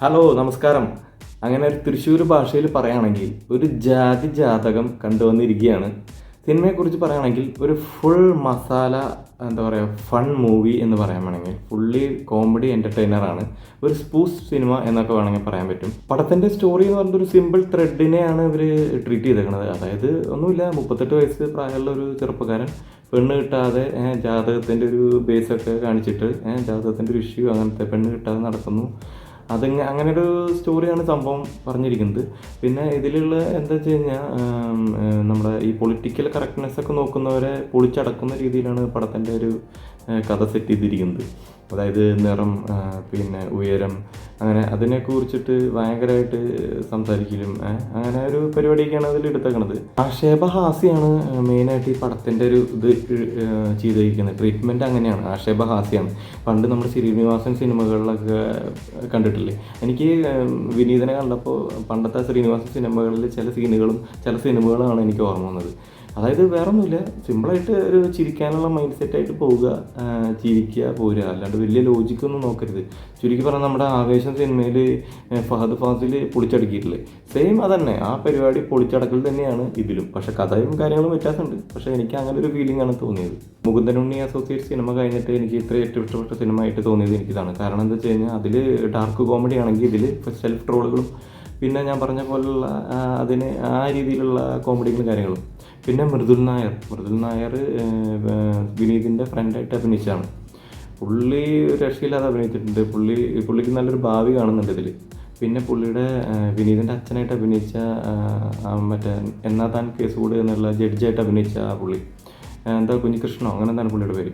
Hello നമസ്കാരം. അങ്ങനെ ഒരു തൃശ്ശൂർ ഭാഷയിൽ പറയുകയാണെങ്കിൽ ഒരു ജാതി ജാതകം കണ്ടുവന്നിരിക്കുകയാണ്. സിനിമയെക്കുറിച്ച് പറയുകയാണെങ്കിൽ ഒരു ഫുൾ മസാല എന്താ പറയുക ഫൺ മൂവി എന്ന് പറയാൻ വേണമെങ്കിൽ ഫുള്ളി കോമഡി എൻ്റർടൈനറാണ്. ഒരു സ്പൂഫ് സിനിമ എന്നൊക്കെ വേണമെങ്കിൽ പറയാൻ പറ്റും. പടത്തിൻ്റെ സ്റ്റോറി എന്ന് പറഞ്ഞൊരു സിമ്പിൾ ത്രെഡിനെയാണ് ഇവർ ട്രീറ്റ് ചെയ്തേക്കുന്നത്. അതായത് ഒന്നുമില്ല, 38 വയസ്സ് പ്രായമുള്ള ഒരു ചെറുപ്പക്കാരൻ പെണ്ണ് കിട്ടാതെ ജാതകത്തിൻ്റെ ഒരു ബേസൊക്കെ കാണിച്ചിട്ട് ജാതകത്തിൻ്റെ ഒരു ഇഷ്യൂ അങ്ങനത്തെ പെണ്ണ് കിട്ടാതെ നടക്കുന്നു. അങ്ങനെ ഒരു സ്റ്റോറിയാണ് സംഭവം പറഞ്ഞിരിക്കുന്നത്. പിന്നെ ഇതിലുള്ള എന്താ വെച്ച് കഴിഞ്ഞാൽ നമ്മുടെ ഈ പൊളിറ്റിക്കൽ കറക്റ്റ്നെസ് ഒക്കെ നോക്കുന്നവരെ പൊളിച്ചടക്കുന്ന രീതിയിലാണ് പടത്തിൻ്റെ ഒരു കഥ സെറ്റ് ചെയ്തിരിക്കുന്നത്. അതായത് നിറം, പിന്നെ ഉയരം, അങ്ങനെ അതിനെയൊക്കെ കുറിച്ചിട്ട് ഭയങ്കരമായിട്ട് സംസാരിക്കലും അങ്ങനെ ഒരു പരിപാടിയൊക്കെയാണ് അതിൽ എടുത്തേക്കണത്. ആക്ഷേപഹാസ്യമാണ് മെയിനായിട്ട് ഈ പടത്തിൻ്റെ ഒരു ഇത് ചെയ്തിരിക്കുന്നത്. ട്രീറ്റ്മെൻറ്റ് അങ്ങനെയാണ്, ആക്ഷേപഹാസ്യമാണ്. പണ്ട് നമ്മൾ ശ്രീനിവാസൻ സിനിമകളിലൊക്കെ കണ്ടിട്ടില്ലേ? എനിക്ക് വിനീതനെ കണ്ടപ്പോൾ പണ്ടത്തെ ശ്രീനിവാസൻ സിനിമകളിൽ ചില സിനിമകളാണ് എനിക്ക് ഓർമ്മ വന്നത്. അതായത് വേറെ ഒന്നുമില്ല, സിമ്പിളായിട്ട് ഒരു ചിരിക്കാനുള്ള മൈൻഡ് സെറ്റായിട്ട് പോവുക, ചിരിക്കുക, പോരുക, അല്ലാണ്ട് വലിയ ലോജിക്കൊന്നും നോക്കരുത്. ചുരുക്കി പറഞ്ഞാൽ നമ്മുടെ ആവേശം സിനിമയിൽ ഫഹദ് ഫാസിൽ പൊളിച്ചടക്കിയിട്ടില്ലേ, സെയിം അതന്നെ, ആ പരിപാടി പൊളിച്ചടക്കൽ തന്നെയാണ് ഇതിലും. പക്ഷേ കഥയും കാര്യങ്ങളും വ്യത്യാസമുണ്ട്. പക്ഷേ എനിക്ക് അങ്ങനെ ഒരു ഫീലിംഗ് ആണ് തോന്നിയത്. മുകുന്ദൻ ഉണ്ണി അസോസിയേറ്റ് സിനിമ കഴിഞ്ഞിട്ട് എനിക്ക് ഇത്ര ഏറ്റവും ഇഷ്ടപ്പെട്ട സിനിമ ആയിട്ട് തോന്നിയത് എനിക്കിതാണ്. കാരണം എന്താ വെച്ച് കഴിഞ്ഞാൽ അതിൽ ഡാർക്ക് കോമഡി ആണെങ്കിൽ ഇതിൽ സെൽഫ് ട്രോളുകളും പിന്നെ ഞാൻ പറഞ്ഞ പോലുള്ള അതിന് ആ രീതിയിലുള്ള കോമഡികളും കാര്യങ്ങളും. പിന്നെ മൃദുൽ നായർ വിനീതിൻ്റെ ഫ്രണ്ടായിട്ട് അഭിനയിച്ചാണ്. പുള്ളി രക്ഷയില്ലാതെ അഭിനയിച്ചിട്ടുണ്ട്. പുള്ളിക്ക് നല്ലൊരു ഭാവി കാണുന്നുണ്ട് ഇതിൽ. പിന്നെ പുള്ളിയുടെ വിനീതിൻ്റെ അച്ഛനായിട്ട് അഭിനയിച്ച മറ്റേ എന്നാ താൻ കേസ് കൂടെ എന്നുള്ള ജഡ്ജായിട്ട് അഭിനയിച്ച പുള്ളി എന്താ കുഞ്ഞികൃഷ്ണനോ അങ്ങനെ എന്താണ് പുള്ളിയുടെ പേര്.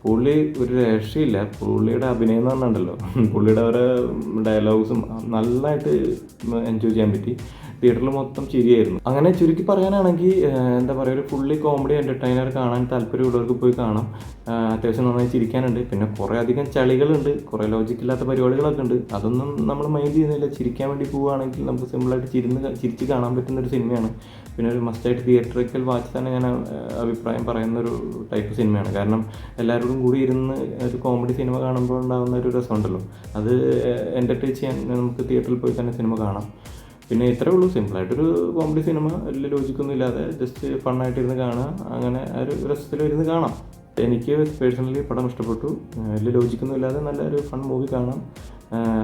പുള്ളി ഒരു രക്ഷയില്ല. പുള്ളിയുടെ അഭിനയം എന്ന് പറഞ്ഞിട്ടുണ്ടല്ലോ, പുള്ളിയുടെ ഓരോ ഡയലോഗ്സും നല്ലതായിട്ട് എൻജോയ് ചെയ്യാൻ പറ്റി. തിയേറ്ററിൽ മൊത്തം ചിരിയായിരുന്നു. അങ്ങനെ ചുരുക്കി പറയാനാണെങ്കിൽ എന്താ പറയുക, ഒരു ഫുള്ളി കോമഡി എൻ്റർടൈനർ കാണാൻ താല്പര്യമുള്ളവർക്ക് പോയി കാണാം. അത്യാവശ്യം നന്നായി ചിരിക്കാനുണ്ട്. പിന്നെ കുറേ അധികം ചളികളുണ്ട്, കുറേ ലോജിക്കില്ലാത്ത പരിപാടികളൊക്കെ ഉണ്ട്. അതൊന്നും നമ്മൾ മൈൻഡ് ചെയ്യുന്നില്ല. ചിരിക്കാൻ വേണ്ടി പോവുകയാണെങ്കിൽ നമുക്ക് സിമ്പിളായിട്ട് ചിരിച്ച് കാണാൻ പറ്റുന്ന ഒരു സിനിമയാണ്. പിന്നെ ഒരു മസ്റ്റായിട്ട് തിയേറ്ററിക്കൽ വാച്ച് തന്നെ ഞാൻ അഭിപ്രായം പറയുന്നൊരു ടൈപ്പ് സിനിമയാണ്. കാരണം എല്ലാവരോടും കൂടി ഇരുന്ന് ഒരു കോമഡി സിനിമ കാണുമ്പോൾ ഉണ്ടാകുന്ന ഒരു രസമുണ്ടല്ലോ, അത് എൻ്റർടൈൻ ചെയ്യാൻ നമുക്ക് തിയേറ്ററിൽ പോയി തന്നെ സിനിമ കാണാം. പിന്നെ ഇത്രയേ ഉള്ളൂ, സിമ്പിളായിട്ടൊരു കോമഡി സിനിമ, വലിയ ലോജിക്കൊന്നും ഇല്ലാതെ ജസ്റ്റ് ഫണ്ണായിട്ടിരുന്ന് കാണുക, അങ്ങനെ ഒരു രസത്തിലിരുന്ന് കാണാം. എനിക്ക് പേഴ്സണലി പടം ഇഷ്ടപ്പെട്ടു. വലിയ ലോജിക്കൊന്നും ഇല്ലാതെ നല്ലൊരു ഫൺ മൂവി കാണാം.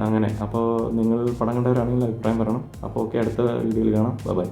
അങ്ങനെ അപ്പോൾ നിങ്ങൾ പടം കണ്ടവരാണെങ്കിൽ അഭിപ്രായം പറയണം. അപ്പോൾ ഓക്കെ, അടുത്ത വീഡിയോയിൽ കാണാം. ബൈ.